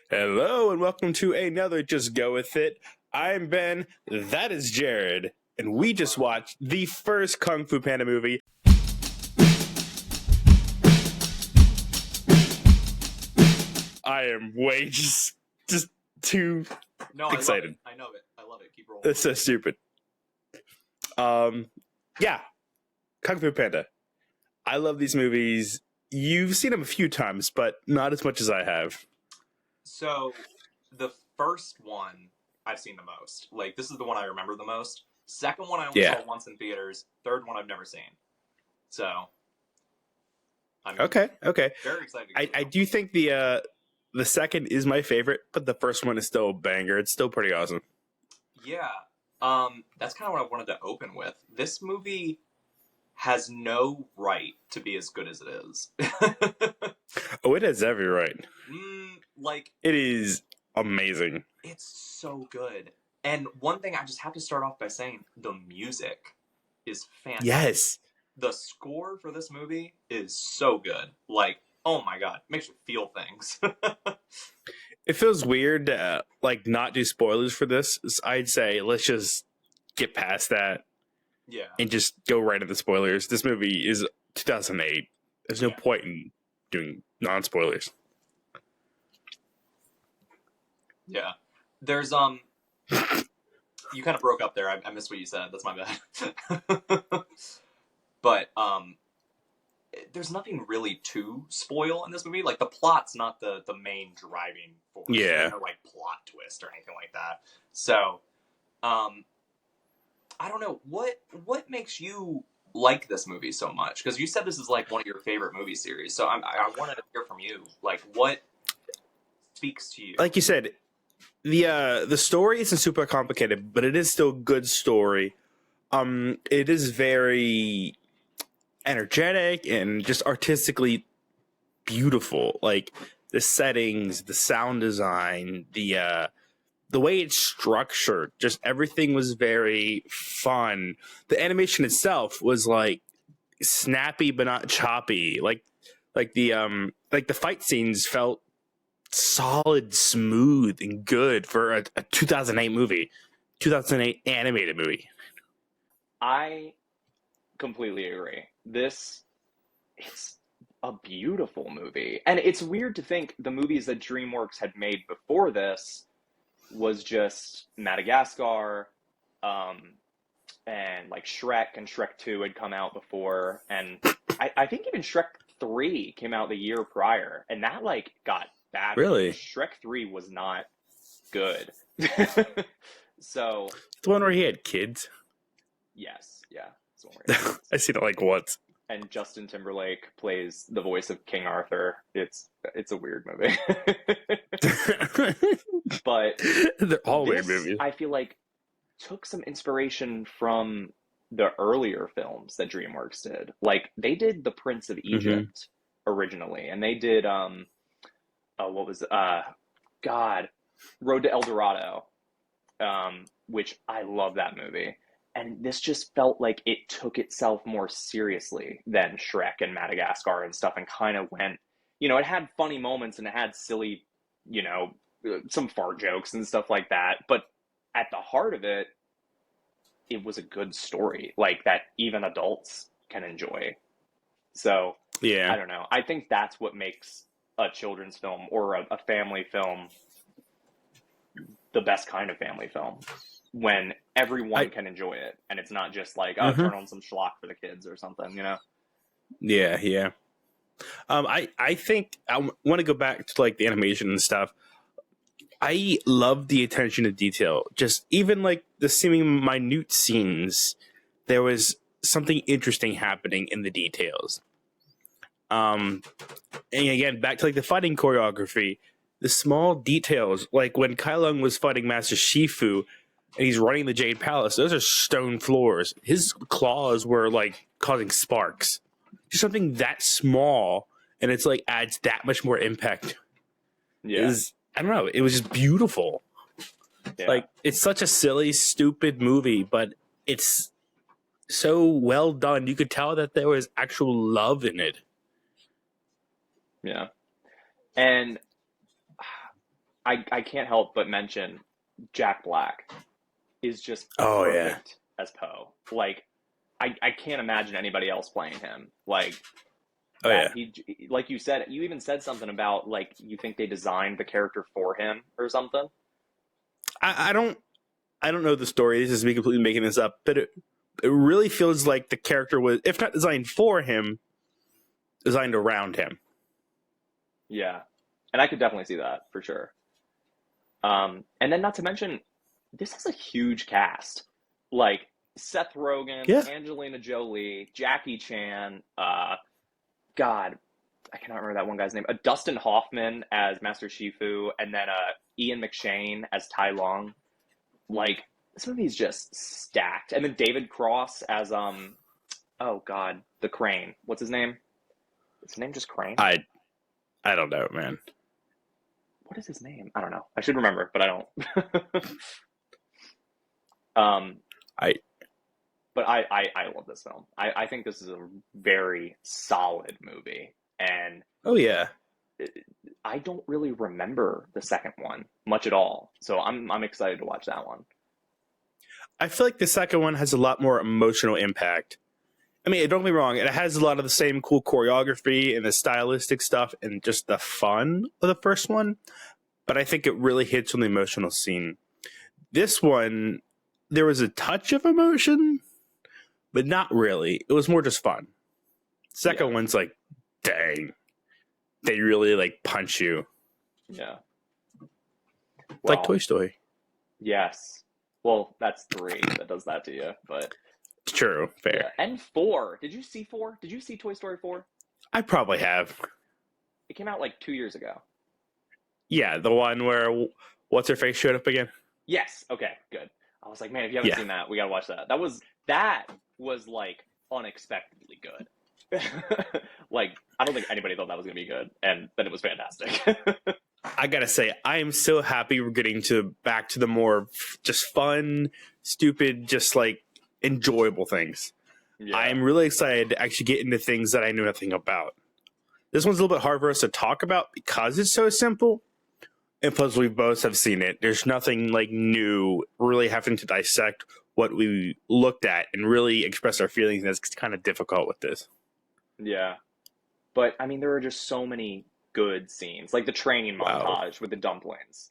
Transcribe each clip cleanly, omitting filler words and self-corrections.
Hello and welcome to another Just Go With It. I'm Ben, that is Jared, and we just watched the first Kung Fu Panda movie. I am way just too excited. I know it. I love it. Keep rolling. That's so stupid. Yeah, Kung Fu Panda. I love these movies. You've seen them a few times, but not as much as I have. So, the first one I've seen the most. Like, this is the one I remember the most. Second one I only saw once in theaters. Third one I've never seen. So, I'm okay. very excited. I do think the second is my favorite, but the first one is still a banger. It's still pretty awesome. Yeah. That's kind of what I wanted to open with. This movie has no right to be as good as it is. Oh, it has every right. It is amazing. It's so good. And one thing I just have to start off by saying, the music is fantastic. Yes. The score for this movie is so good. Like, oh my god, it makes you feel things. It feels weird to, not do spoilers for this. I'd say let's just get past that. Yeah. And just go right into the spoilers. This movie is 2008. There's no point in doing non-spoilers. Yeah. There's, you kind of broke up there. I missed what you said. That's my bad. But, there's nothing really to spoil in this movie. Like, the plot's not the main driving force. Yeah. No, plot twist or anything like that. So, I don't know. What makes you like this movie so much? Because you said this is, one of your favorite movie series. So, I wanted to hear from you. What speaks to you? Like you said, the story isn't super complicated, but it is still a good story. It is very energetic and just artistically beautiful. Like the settings, the sound design, the way it's structured, just everything was very fun. The animation itself was snappy but not choppy. Like the fight scenes felt solid, smooth, and good for a 2008 movie, 2008 animated movie. I completely agree. It's a beautiful movie. And it's weird to think the movies that DreamWorks had made before this was just Madagascar, and Shrek, and Shrek 2 had come out before. And I think even Shrek 3 came out the year prior. And that got bad. Really? Shrek 3 was not good. So the one where he had kids. Yes, yeah. I seen it once. And Justin Timberlake plays the voice of King Arthur. It's a weird movie. But they're all weird movies. I feel took some inspiration from the earlier films that DreamWorks did. They did The Prince of Egypt originally, and they did Road to El Dorado, which I love that movie. And this just felt like it took itself more seriously than Shrek and Madagascar and stuff, and kind of went, it had funny moments and it had silly, some fart jokes and stuff like that. But at the heart of it, it was a good story, that even adults can enjoy. So, yeah, I don't know. I think that's what makes a children's film or a family film the best kind of family film. When everyone can enjoy it, and it's not just turn on some schlock for the kids or something, Yeah. I think I want to go back to the animation and stuff. I love the attention to detail. Just even the seeming minute scenes, there was something interesting happening in the details. And again, back to the fighting choreography, the small details, when Kai Lung was fighting Master Shifu. And he's running the Jade Palace. Those are stone floors. His claws were causing sparks. Just something that small, and it's adds that much more impact. Yeah, I don't know. It was just beautiful. Yeah. It's such a silly, stupid movie, but it's so well done. You could tell that there was actual love in it. Yeah, and I can't help but mention Jack Black is just Oh yeah. perfect as Poe. Like, I can't imagine anybody else playing him. Like, Oh yeah. he, like you said, you even said something about, like, you think they designed the character for him or something. I don't know the story. This is me completely making this up, but it really feels like the character was, if not designed for him, designed around him. Yeah, and I could definitely see that for sure. And then not to mention, this has a huge cast. Like Seth Rogen, Yeah. Angelina Jolie, Jackie Chan, God, I cannot remember that one guy's name. Dustin Hoffman as Master Shifu, and then Ian McShane as Tai Lung. Like, this movie is just stacked. And then David Cross as oh God, the Crane. What's his name? Is his name just Crane? I don't know, man. What is his name? I don't know. I should remember, but I don't. um, I but I love this film. I think this is a very solid movie, and oh yeah. I don't really remember the second one much at all. So I'm excited to watch that one. I feel like the second one has a lot more emotional impact. I mean, don't get me wrong, it has a lot of the same cool choreography and the stylistic stuff and just the fun of the first one, but I think it really hits on the emotional scene. This one, there was a touch of emotion, but not really. It was more just fun. Second one's like, dang, they really like punch you. Yeah. Like Toy Story. Yes. Well, that's 3 that does that to you, but It's true, fair. yeah. And 4. Did you see 4? Did you see Toy Story 4? I probably have. It came out like 2 years ago. Yeah, the one where what's her face showed up again. Yes. Okay. Good. I was like, man, if you haven't seen that, we gotta watch that. That was like unexpectedly good. Like, I don't think anybody thought that was gonna be good, and then it was fantastic. I gotta say, I am so happy we're getting back to the more just fun, stupid, just like enjoyable things. Yeah. I'm really excited to actually get into things that I know nothing about. This one's a little bit hard for us to talk about because it's so simple. And plus, we both have seen it. There's nothing like new, really having to dissect what we looked at and really express our feelings. And that's kind of difficult with this. Yeah. But I mean, there are just so many good scenes. Like the training montage with the dumplings,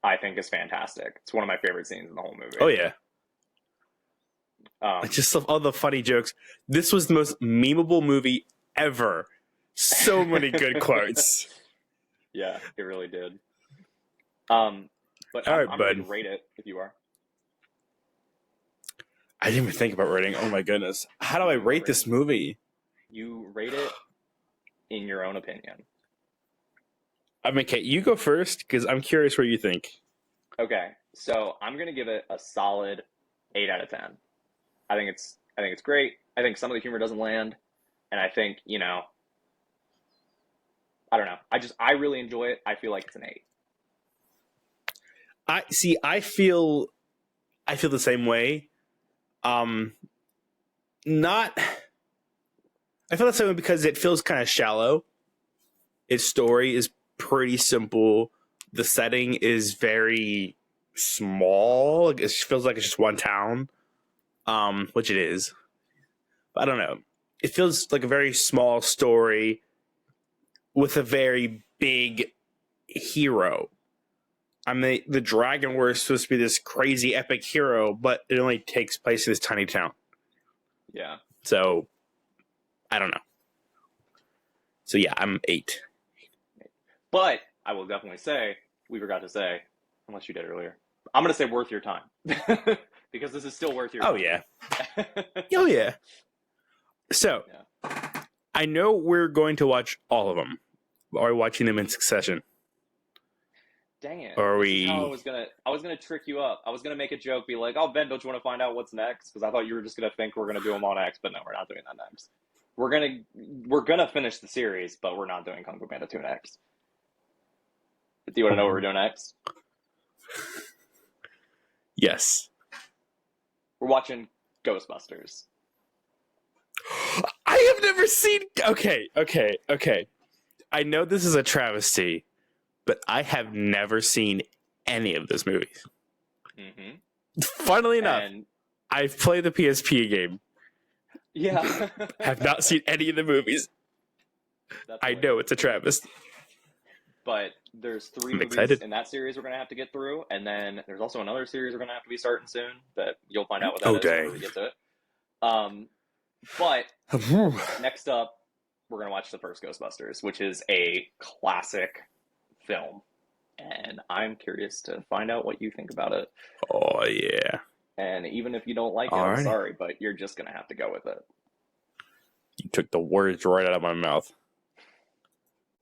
I think is fantastic. It's one of my favorite scenes in the whole movie. Oh, yeah. I just love all the funny jokes. This was the most memeable movie ever. So many good quotes. Yeah, it really did. But All right, I'm bud. ready to rate it if you are. I didn't even think about rating. Oh my goodness. How do I rate this movie? You rate it in your own opinion. I mean, Kate, you go first because I'm curious what you think. Okay, so I'm gonna give it a solid 8 out of 10. I think it's great. I think some of the humor doesn't land, and I think, I don't know. I really enjoy it. I feel like it's an 8. I feel the same way. Not. I feel the same way because it feels kind of shallow. Its story is pretty simple. The setting is very small. It feels like it's just one town, which it is. But I don't know. It feels like a very small story with a very big hero. I mean, the dragon was supposed to be this crazy epic hero, but it only takes place in this tiny town. Yeah. So, I don't know. So yeah, I'm 8. But I will definitely say, we forgot to say, unless you did earlier, I'm going to say worth your time. Because this is still worth your time. Oh, yeah. Oh, yeah. So, I know we're going to watch all of them. Are we watching them in succession? Dang it. Or are This is how we... I was gonna trick you up. I was gonna make a joke, be like, "Oh, Ben, don't you want to find out what's next?" Because I thought you were just gonna think we're gonna do them on X, but no, we're not doing that next. We're gonna finish the series, but we're not doing Kung Fu Panda 2 next. Do you want to know what we're doing next? Yes. We're watching Ghostbusters. I have never seen... Okay. I know this is a travesty, but I have never seen any of those movies. Mm-hmm. Funnily enough, And I've played the PSP game. yeah, Have not seen any of the movies. That's I hilarious. know it's a travesty. But there's 3 I'm movies excited. in that series we're gonna have to get through, and then there's also another series we're gonna have to be starting soon that you'll find out what that Oh, is dang. whenever we get to it. But next up, we're gonna watch the first Ghostbusters, which is a classic film, and I'm curious to find out what you think about it. Oh, yeah. And even if you don't like it, I'm Alrighty. sorry, but you're just gonna have to go with it. You took the words right out of my mouth.